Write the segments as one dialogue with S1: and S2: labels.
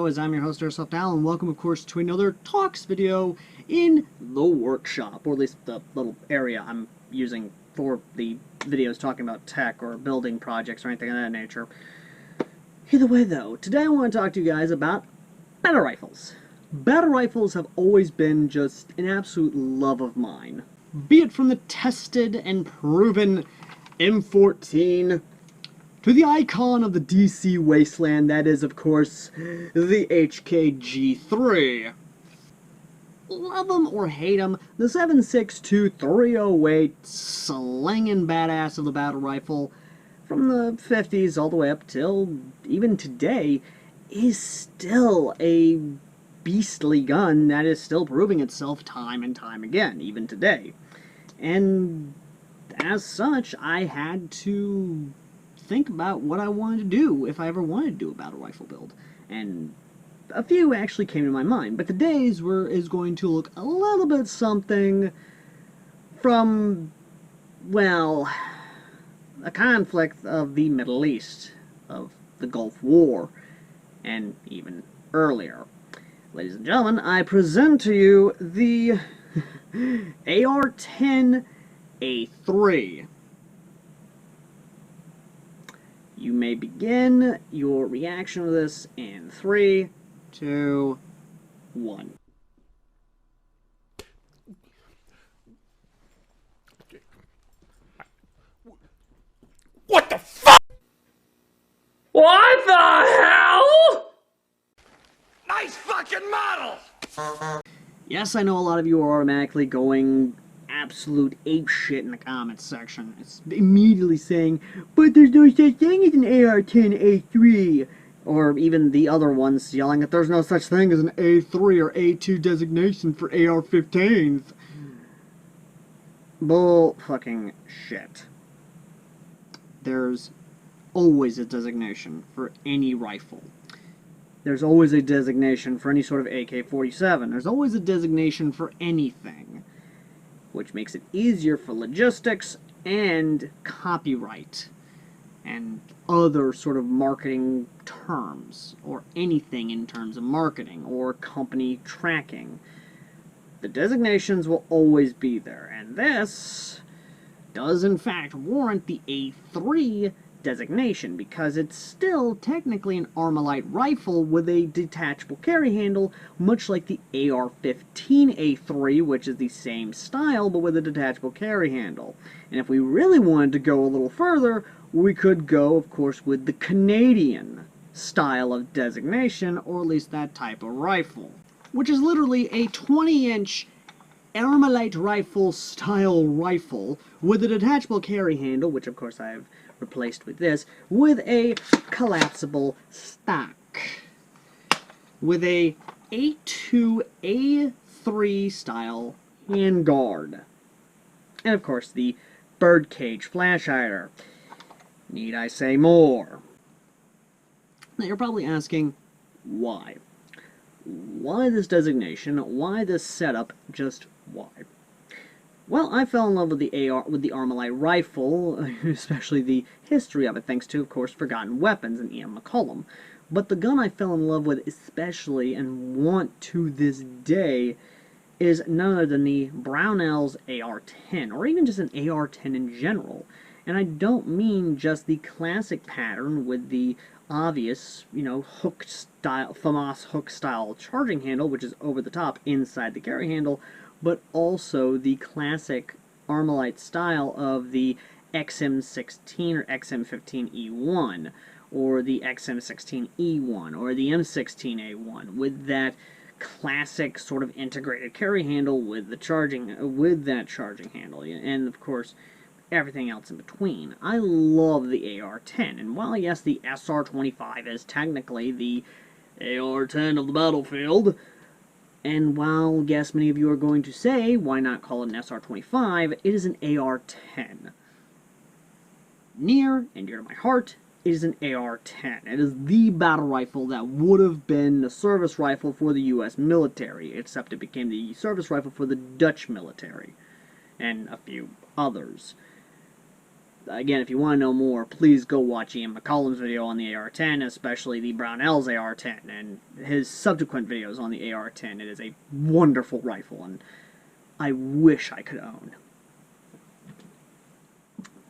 S1: always, I'm your host, AirsoftAL, and welcome, of course, to another Talks video in the workshop, or at least the little area I'm using for the videos talking about tech or building projects or anything of that nature. Either way, though, today I want to talk to you guys about battle rifles. Battle rifles have always been just an absolute love of mine. Be it from the tested and proven M14 to the icon of the DC wasteland, that is, of course, the HKG3. Love them or hate them, the 7.62 308 slinging badass of the battle rifle from the 50s all the way up till even today is still a beastly gun that is still proving itself time and time again, even today. And as such, I had to think about what I wanted to do if I ever wanted to do a battle rifle build. And a few actually came to my mind, but today's is going to look a little bit something from, well, a conflict of the Middle East, of the Gulf War, and even earlier. Ladies and gentlemen, I present to you the AR10A3. You may begin your reaction to this in 3, 2, 1.
S2: What the fuck? What the hell? Nice fucking model!
S1: Yes, I know a lot of you are automatically going absolute apeshit in the comments section. It's immediately saying, but there's no such thing as an AR10A3. Or even the other ones yelling that there's no such thing as an A3 or A2 designation for AR-15s. Bull fucking shit. There's always a designation for any rifle. There's always a designation for any sort of AK-47. There's always a designation for anything, which makes it easier for logistics and copyright and other sort of marketing terms, or anything in terms of marketing or company tracking. The designations will always be there, and this does in fact warrant the A3 designation, because it's still technically an Aramlite rifle with a detachable carry handle, much like the AR-15A3, which is the same style but with a detachable carry handle. And if we really wanted to go a little further, we could go, of course, with the Canadian style of designation, or at least that type of rifle, which is literally a 20-inch Aramlite rifle style rifle with a detachable carry handle, which of course I've replaced with this, with a collapsible stock, with a A2A3 style handguard, and of course the birdcage flash hider. Need I say more? Now you're probably asking, why? Why this designation? Why this setup? Just why? Well, I fell in love with the Aramlite rifle, especially the history of it, thanks to, of course, Forgotten Weapons and Ian McCollum. But the gun I fell in love with especially, and want to this day, is none other than the Brownell's AR-10, or even just an AR-10 in general. And I don't mean just the classic pattern with the obvious, hook style, FAMAS hook style charging handle, which is over the top inside the carry handle, but also the classic Aramlite style of the XM16 or XM15E1, or the XM16E1, or the M16A1, with that classic sort of integrated carry handle with the that charging handle, and of course everything else in between. I love the AR-10, and while yes, the SR-25 is technically the AR-10 of the battlefield, and while yes, many of you are going to say, why not call it an SR-25, it is an AR-10. Near and dear to my heart, it is an AR-10. It is the battle rifle that would have been the service rifle for the US military, except it became the service rifle for the Dutch military, and a few others. Again, if you want to know more, please go watch Ian McCollum's video on the AR-10, especially the Brownell's AR-10, and his subsequent videos on the AR-10. It is a wonderful rifle, and I wish I could own.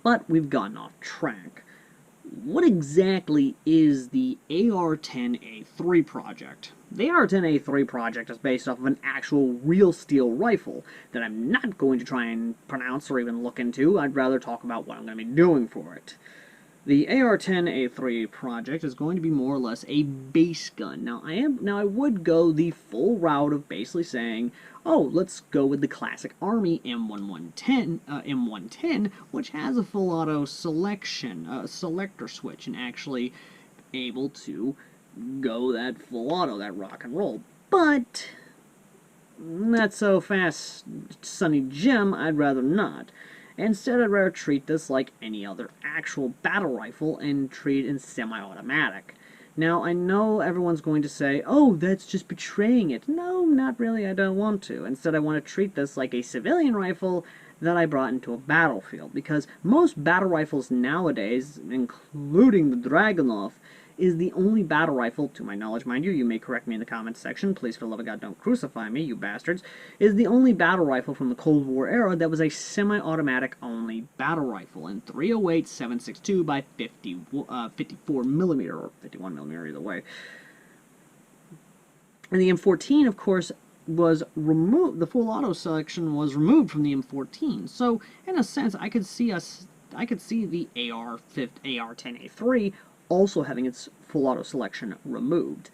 S1: But we've gotten off track. What exactly is the AR10A3 project? The AR10A3 project is based off of an actual real steel rifle that I'm not going to try and pronounce or even look into. I'd rather talk about what I'm going to be doing for it. The AR10A3 project is going to be more or less a base gun. Now I would go the full route of basically saying, oh, let's go with the classic Army M110, which has a full auto selection, selector switch, and actually able to go that full auto, that rock and roll. But not so fast, Sonny Jim. I'd rather not. Instead, I'd rather treat this like any other actual battle rifle and treat it in semi-automatic. Now, I know everyone's going to say, oh, that's just betraying it. No, not really, I don't want to. Instead, I want to treat this like a civilian rifle that I brought into a battlefield, because most battle rifles nowadays, including the Dragunov, is the only battle rifle, to my knowledge, mind you may correct me in the comments section, please for the love of God don't crucify me, you bastards, is the only battle rifle from the Cold War era that was a semi-automatic only battle rifle in 308 7.62 by 54 millimeter, or 51 millimeter, either way. And the M14, of course, was removed, the full auto selection was removed from the M14, so in a sense I could see the AR10A3 also having its full auto selection removed.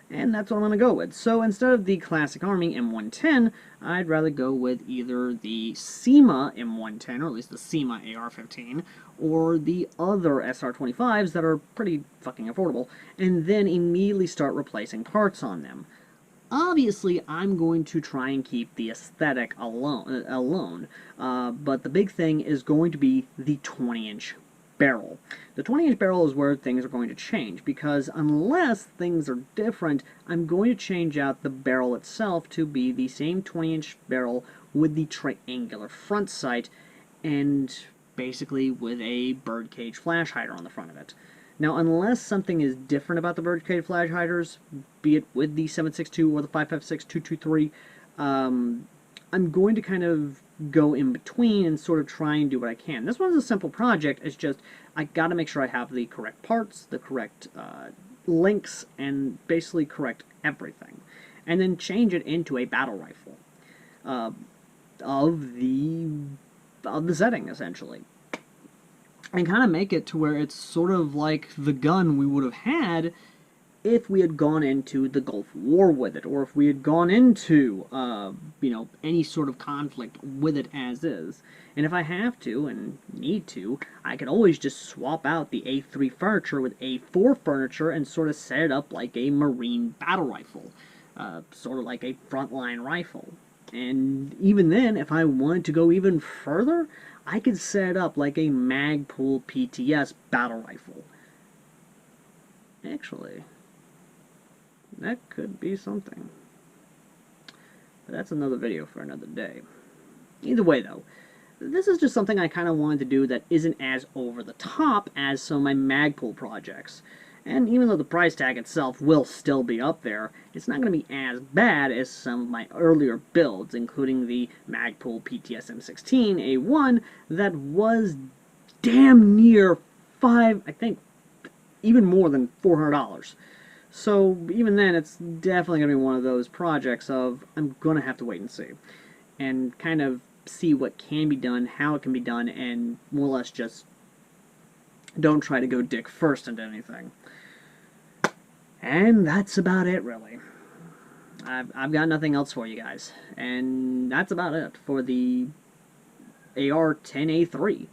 S1: And that's what I'm going to go with. So instead of the classic Army M110, I'd rather go with either the SEMA M110, or at least the SEMA AR-15, or the other SR-25s that are pretty fucking affordable, and then immediately start replacing parts on them. Obviously, I'm going to try and keep the aesthetic alone, but the big thing is going to be the 20-inch barrel. The 20-inch barrel is where things are going to change, because unless things are different, I'm going to change out the barrel itself to be the same 20-inch barrel with the triangular front sight, and basically with a birdcage flash hider on the front of it. Now, unless something is different about the birdcage flash hiders, be it with the 7.62 or the 5.56 223, I'm going to kind of go in between and sort of try and do what I can. This one's a simple project. It's just I got to make sure I have the correct parts, the correct links, and basically correct everything, and then change it into a battle rifle of the setting, essentially, and kind of make it to where it's sort of like the gun we would have had if we had gone into the Gulf War with it, or if we had gone into, you know, any sort of conflict with it as is. And if I have to, and need to, I could always just swap out the A3 furniture with A4 furniture and sort of set it up like a Marine battle rifle, sort of like a frontline rifle. And even then, if I wanted to go even further, I could set it up like a Magpul PTS battle rifle. Actually, that could be something. But that's another video for another day. Either way, though, this is just something I kind of wanted to do that isn't as over the top as some of my Magpul projects. And even though the price tag itself will still be up there, it's not going to be as bad as some of my earlier builds, including the Magpul PTS M16A1 that was damn near I think, even more than $400. So even then, it's definitely going to be one of those projects of I'm going to have to wait and see, and kind of see what can be done, how it can be done, and more or less just don't try to go dick first into anything. And that's about it, really. I've got nothing else for you guys, and that's about it for the AR10A3.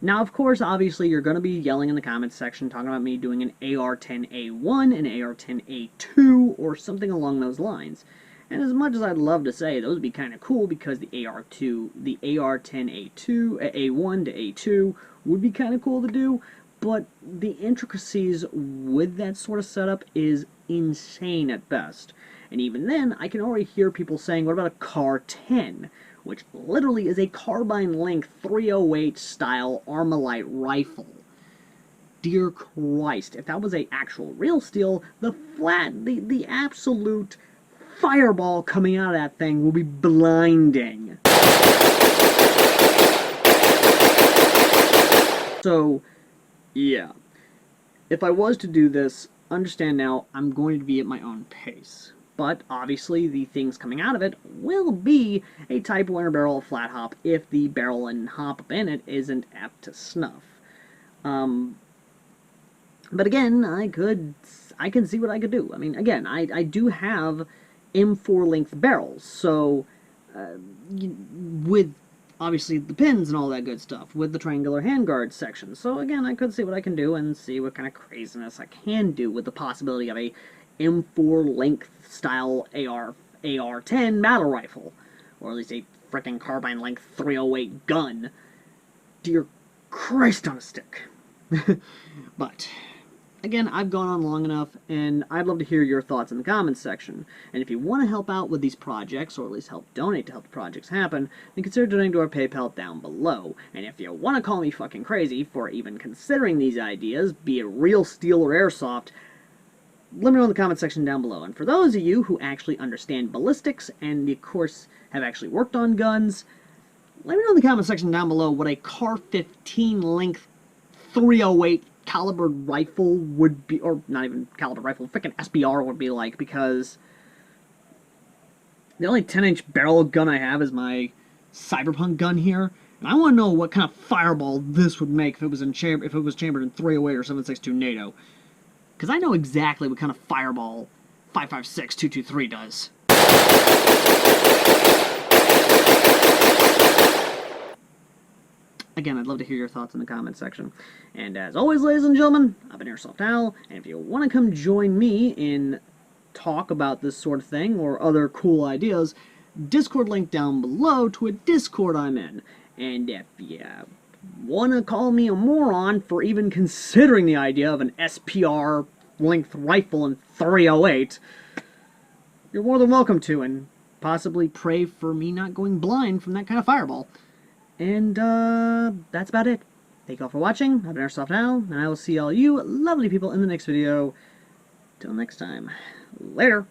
S1: Now, of course, obviously, you're going to be yelling in the comments section, talking about me doing an AR10A1, an AR10A2, or something along those lines. And as much as I'd love to say those would be kind of cool, because the AR10A2, A1 to A2 would be kind of cool to do, but the intricacies with that sort of setup is insane at best. And even then, I can already hear people saying, what about a CAR 10? which literally is a carbine-length 308 style Aramlite rifle. Dear Christ, if that was a actual real steel, the absolute fireball coming out of that thing will be blinding. So, yeah. If I was to do this, understand now, I'm going to be at my own pace. But, obviously, the things coming out of it will be a Type 1 barrel flat hop if the barrel and hop in it isn't up to snuff. But again, I can see what I could do. I mean, again, I do have M4 length barrels, so with obviously the pins and all that good stuff, with the triangular handguard section. So again, I could see what I can do and see what kind of craziness I can do with the possibility of a M4 length style AR10 battle rifle, or at least a frickin' carbine length 308 gun. Dear Christ on a stick. But again, I've gone on long enough, and I'd love to hear your thoughts in the comments section. And if you want to help out with these projects, or at least help donate to help the projects happen, then consider donating to our PayPal down below. And if you want to call me fucking crazy for even considering these ideas, be it real steel or airsoft, let me know in the comment section down below. And for those of you who actually understand ballistics, and of course have actually worked on guns, let me know in the comment section down below what a Car 15 length 308 calibered rifle would be, or not even calibered rifle, frickin' SBR would be like, because the only 10-inch barrel gun I have is my Cyberpunk gun here, and I want to know what kind of fireball this would make if it was chambered in 308 or 7.62 NATO, because I know exactly what kind of fireball 5.56 223 does. Again, I'd love to hear your thoughts in the comments section. And as always, ladies and gentlemen, I've been AirsoftAL, and if you want to come join me in talk about this sort of thing or other cool ideas, Discord link down below to a Discord I'm in. And if you want to call me a moron for even considering the idea of an SPR length rifle in 308, you're more than welcome to, and possibly pray for me not going blind from that kind of fireball. And, that's about it. Thank you all for watching. I've been AirsoftAL, and I will see all you lovely people in the next video. Till next time. Later!